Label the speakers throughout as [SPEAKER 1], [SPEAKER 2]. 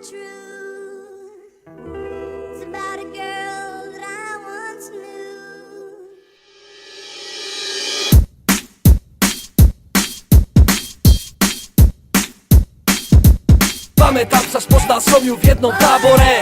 [SPEAKER 1] Pamätám sa, spoznal som ju v jednom tábore.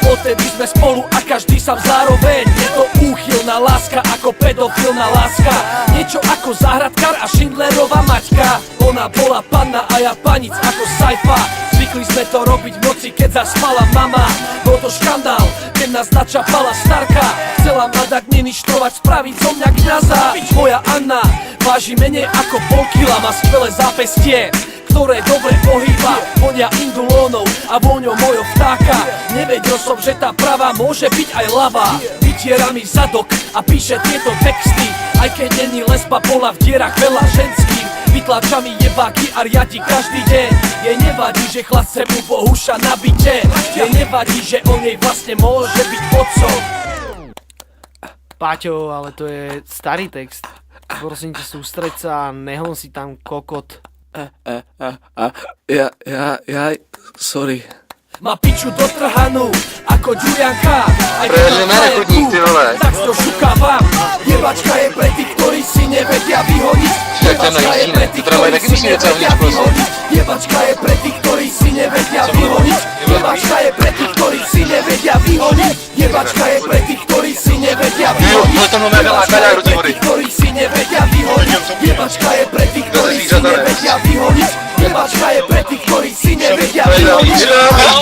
[SPEAKER 1] Odtedy sme spolu a každý sám zároveň. Je to úchylná láska ako pedofilná láska. Niečo ako záhradkár a Schindlerova maťka. Ona bola panna a ja panic ako Saifa. Zvykli sme to robiť v noci, keď zaspala mama. Bol to škandál, keď nás načapala starka. Chcela ma tak neništrovať, spraviť zo mňa kňaza. Moja Anna váži menej ako pol kila. Má skvelé zápestie, ktoré dobre pohýba. Vonia indulónov a vôňou mojho vtáka. Nevedel som, že tá pravá môže byť aj ľavá. Vytiera mi zadok a píše tieto texty. Aj keď není lesba, bola v dierach veľa ženským. Vytlača mi jebáky a riadi každý deň. Jej nevadí, že chladce mu pohúša na byte. Jej nevadí, že on jej vlastne môže byť otcom.
[SPEAKER 2] Paťo, ale to je starý text. Prosím ťa, sústreď sa a nehon si tam kokot.
[SPEAKER 1] Sorry. Má piču dotrhanú ako Ďurianka. Aj
[SPEAKER 3] Prevežme mene chodník, ty vole.
[SPEAKER 1] Tak to šukávam. Jebačka je pre tých, ktorí si nevedia vyhodiť. Jebačka je pre tých, ktorí si nevedia vyhodiť. Jebačka je pre tých, ktorí si nevedia vyhodiť. Jebačka je pre tých, ktorí si nevedia vyhodiť. Jebačka je pre tých, ktorí si nevedia vyhodiť. Jebačka je pre tých, ktorí si nevedia vyhodiť. Jebačka je pre tých, ktorí si nevedia vyhodiť. Jebačka je pre tých, ktorí si nevedia vyhodiť.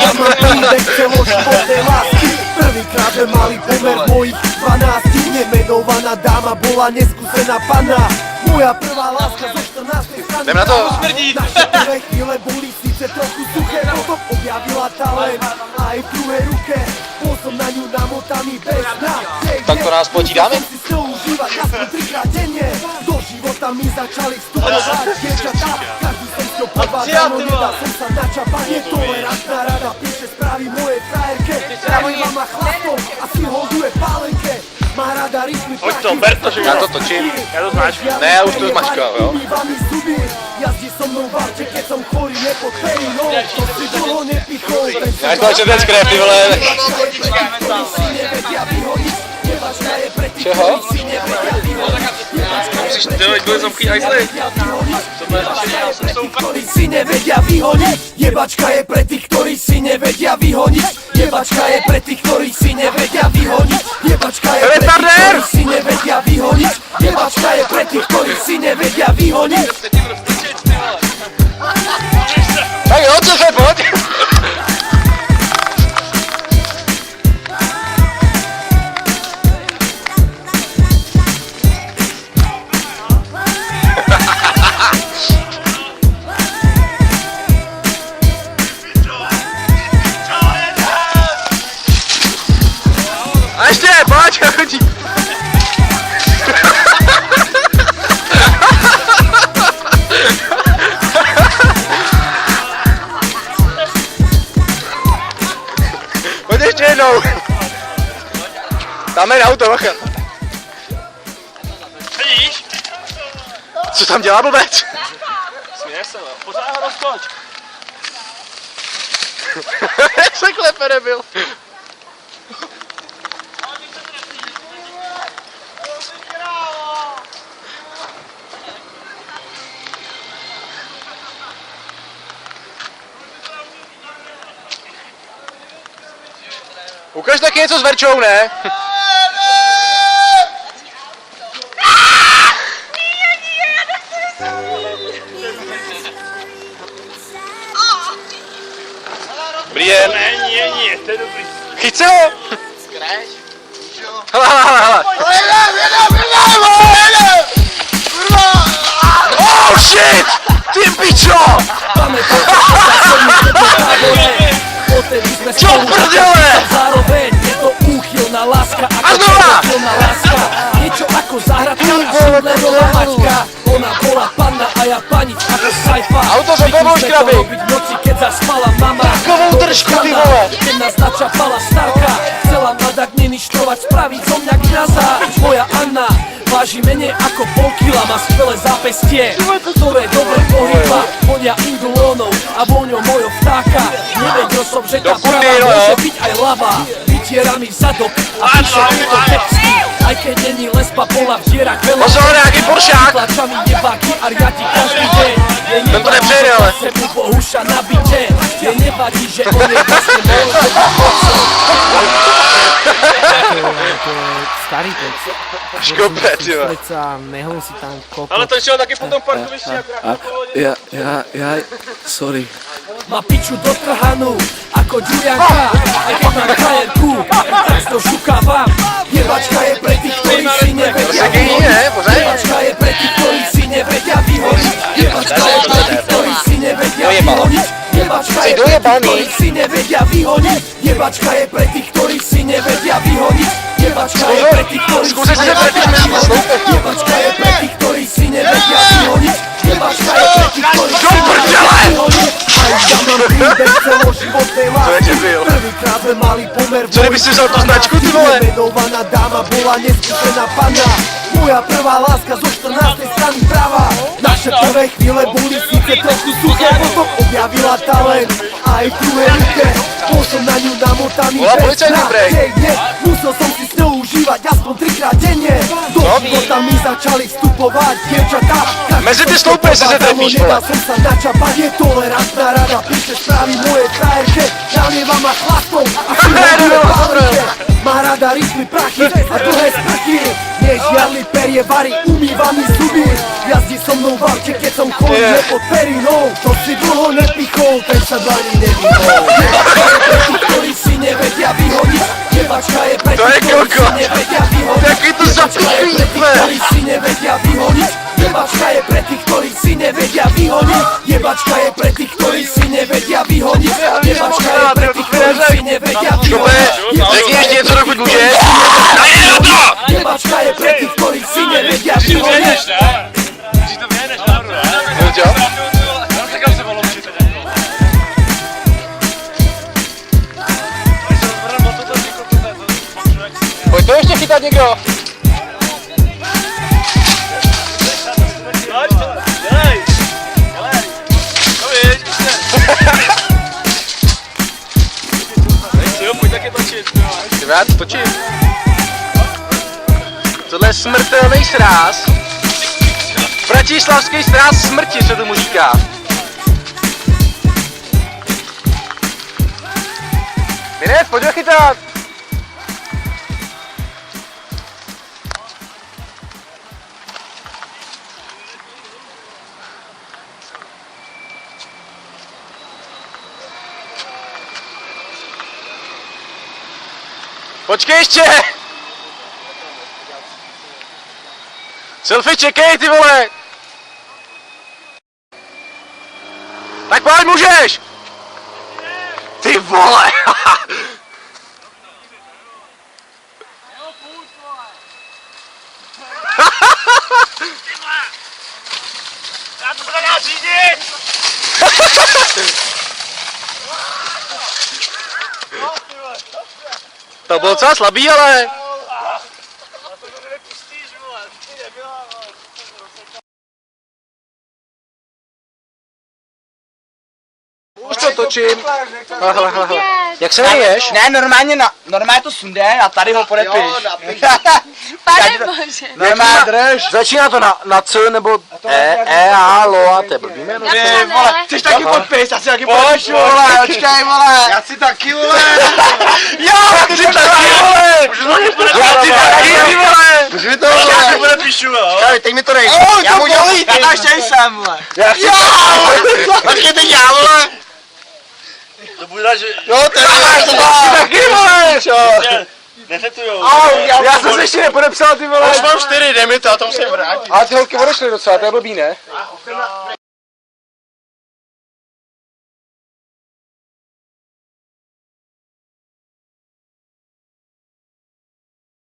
[SPEAKER 1] Ja mám príbeh celoživotnej lásky. Prvýkrát sme mali pomer mojich 12. Nemenovaná dáma bola neskúsená panna. Moja prvá láska zo 14. strany.
[SPEAKER 3] Jdem na to.
[SPEAKER 1] Naše prvé chvíle boli síce trochu suché, potom objavila talent a aj v druhej ruke. Bol som na ňu namotaný bez dna.
[SPEAKER 3] Tak to nás potídáme?
[SPEAKER 1] Som si s ňou užívať aspoň 3-krát denne. Do života mi začali vstupovať dievčatá. Každý som s ňou podvádzal, no nedal som sa načapať. Netolerantná rada píše správy mojej frajerke. Prelíva ma chlapom a si holduje pálenke. Má rada rytmy
[SPEAKER 4] Hoď to, ber to, že
[SPEAKER 3] Já to točím.
[SPEAKER 4] Ja to zmáčku.
[SPEAKER 3] Ne, já už to zmačkal, jo.
[SPEAKER 1] Jazdí so mnou v aute, keď som chorý, nepod perinou. To si dlho nepichol.
[SPEAKER 3] Já jsem ještě teď krev, ty vole. Čeho?
[SPEAKER 4] Musíš dělat byli zamký hajzly.
[SPEAKER 1] Ktorí si nevedia vyhoniť. Jebačka je pre tých, ktorí si nevedia vyhoniť. Jebačka je pre tých, ktorí si nevedia vyhoniť. Jebačka je pre tých, ktorí si nevedia vyhoniť. Jebačka je pre tých, ktorí si nevedia vyhoniť.
[SPEAKER 3] Tak jo, co se, pojď. A ještě, pojď, chodí. Pojď ještě jednou. Tam je auto, bacha.
[SPEAKER 4] Vidíš?
[SPEAKER 3] Co tam dělá blbec?
[SPEAKER 4] Směje se, pořád ho roztoč.
[SPEAKER 3] Jak se klepe nebyl. Ukaž taky něco s Verčou, ne? Dobrý den.
[SPEAKER 4] Není, to je dobrý.
[SPEAKER 3] Chyť se ho! Hele, hele, hele. Oh shit! Ty pičo! Čo prdele?
[SPEAKER 1] Zároveň je to úchylná láska
[SPEAKER 3] A
[SPEAKER 1] ako
[SPEAKER 3] znova!
[SPEAKER 1] pedofilná láska. Niečo ako záhradka a Schindlerova maťka. Ona bola panna a ja panic ako Saifa.
[SPEAKER 3] Auto za tebou, škrabi!
[SPEAKER 1] robiť v noci, keď zaspala mama.
[SPEAKER 3] Takovou držku, ty vole!
[SPEAKER 1] Keď nás načapala starka. Chcela ma tak neništrovať, spraviť zo mňa kňaza. Moja Anna váži menej ako pol kila. Má skvelé zápestie, ktoré dobre pohýba. Vonia indulónov a vôňou mojho vtáka. Nevedel som, že
[SPEAKER 3] Do
[SPEAKER 1] tá
[SPEAKER 3] kurvy,
[SPEAKER 1] pravá
[SPEAKER 3] no jo.
[SPEAKER 1] môže byť aj ľavá. Vytiera mi zadok a píše túto texty. Aj keď není lesba, bola v dierach veľa.
[SPEAKER 3] Pozor, nejaký poršák.
[SPEAKER 1] Tlača mi nebáky a riadi každý deň. Jej
[SPEAKER 3] Ten to nepřejde, ale.
[SPEAKER 1] Sebu Bohuša na byte. Jej nevadí, že on je vlastne môže byť mocný.
[SPEAKER 2] To je starý text.
[SPEAKER 3] Škope, ty vole.
[SPEAKER 2] Sústreď sa, nehon si tam kokot.
[SPEAKER 4] Ale to šel taky po tom parkovišti jako na pohodě.
[SPEAKER 5] Sorry.
[SPEAKER 1] Má piču dotrhanú ako ďurianka. Aj keď mám frajerku, tak to šukávam. Jebačka je pre tých, ktorí si nevedia
[SPEAKER 3] Taky ne, pořád.
[SPEAKER 1] Jebačka je pre tých, ktorí si nevedia vyhodiť. Jebačka je pre tých, ktorí si nevedia vyhodiť. Jebačka je pre tých, ktorí si nevedia vyhodiť. Jebačka je pre tých, ktorí si nevedia vyhodiť. Jebačka je pre tých, ktorí si
[SPEAKER 3] Skúsaj si
[SPEAKER 1] nevedia
[SPEAKER 3] zaplatiť mezi
[SPEAKER 1] vyhodiť. Jebačka je pre tých, ktorí si nevedia vyhodiť. Jebačka je pre tých, ktorí si nevedia vyhodiť. Aj ja mám príbeh celoživotnej lásky. Prvýkrát sme mali pomer
[SPEAKER 3] Co kdyby si vzal tu značku, ty vole?
[SPEAKER 1] Nemenovaná dáma bola neskúsená panna. Moja prvá láska zo 14. strany práva. Naše prvé chvíle boli síce trošku suché, potom objavila talent a aj v druhej ruke. Bol som na ňu namotaný
[SPEAKER 3] Bola policajný break.
[SPEAKER 1] denne. Musel som si s ňou užívať aspoň 3-krát denne. Do života mi začali vstupovať dievčatá.
[SPEAKER 3] Mezi ty sloupy si se trefíš, vole.
[SPEAKER 1] Nedal som sa načapať, je tolerantná rada. Píše správy moje frajerke, nalieva ma chlapom a má rada rýchly prachy a dlhé sprchy. Nežiadli perie vary, umýva mi zuby. Jazdí so mnou v aute, keď som chodil pod perinou. To si dlho nepichol, ten sa dlani nevyhol. Jebačka je pre tých, ktorí si nevedia vyhodiť. Jebačka je pre
[SPEAKER 3] To je
[SPEAKER 1] tých, ktorí si
[SPEAKER 3] kokot.
[SPEAKER 1] nevedia vyhodiť.
[SPEAKER 3] Jaký to
[SPEAKER 1] Jebačka je pre tých,
[SPEAKER 3] zapíchle.
[SPEAKER 1] ktorí si nevedia vyhodiť. Jebačka je pre tých, ktorí si nevedia vyhodiť. Jebačka je pre tých, ktorí si nevedia vyhodiť. Jebačka je pre tých, ktorí si nevedia
[SPEAKER 3] Škope,
[SPEAKER 1] vyhodiť.
[SPEAKER 3] řekni ještě něco, dokud můžeš.
[SPEAKER 1] Jebačka je pre tých, ktorí si nevedia
[SPEAKER 4] Když to
[SPEAKER 1] vyhodiť.
[SPEAKER 4] věneš, ne? Když to věneš, ne?
[SPEAKER 3] No čo?
[SPEAKER 4] No tak kam se volou při teď.
[SPEAKER 3] Pojď to ještě chytat někdo.
[SPEAKER 4] Dělej! Dělej! No víš, už ne. Jo, pojď taky točit.
[SPEAKER 3] Ty já to točím. Tohle je smrtelný sráz. Bratislavský sráz smrti se tomu říká. Mirec, pojď ho chytat. Počkej ještě! Selfie čekej, ty vole! Tak pojď, můžeš! Ty vole!
[SPEAKER 4] Já to nedá řídit!
[SPEAKER 3] To bylo docela slabý, ale... Už to točím. Hele. Jak se jmenuješ?
[SPEAKER 6] Ne, normálně to sunde a tady ho podepiš.
[SPEAKER 7] Pane bože.
[SPEAKER 6] Normálně drž.
[SPEAKER 3] Začíná to na C nebo A, L, A, T, blbý jméno.
[SPEAKER 7] Jak se
[SPEAKER 6] Ty
[SPEAKER 7] jmenuje?
[SPEAKER 6] vole, chceš taky podpis, já si taky podepíšu, vole, počkej, vole. Já si taky, vole.
[SPEAKER 3] Jo, ty taky, vole! Já ty taky, ty vole! Už mi to,
[SPEAKER 6] Já si
[SPEAKER 3] vole!
[SPEAKER 6] podepíšu, jo.
[SPEAKER 3] Čekaj, teď mi to dej.
[SPEAKER 6] Já mu dělím, já tam ještě jsem, vole.
[SPEAKER 3] Já chci... Taky teď já, vole!
[SPEAKER 4] To bude, že
[SPEAKER 3] Jo, ty taky, vole!
[SPEAKER 4] neřetujou.
[SPEAKER 3] Já jsem se ještě nepodepsal, ty vole!
[SPEAKER 6] Už mám 4, dej mi to, a to musím vrátit.
[SPEAKER 3] Ale ty holky odešly docela, to je blbý, ne?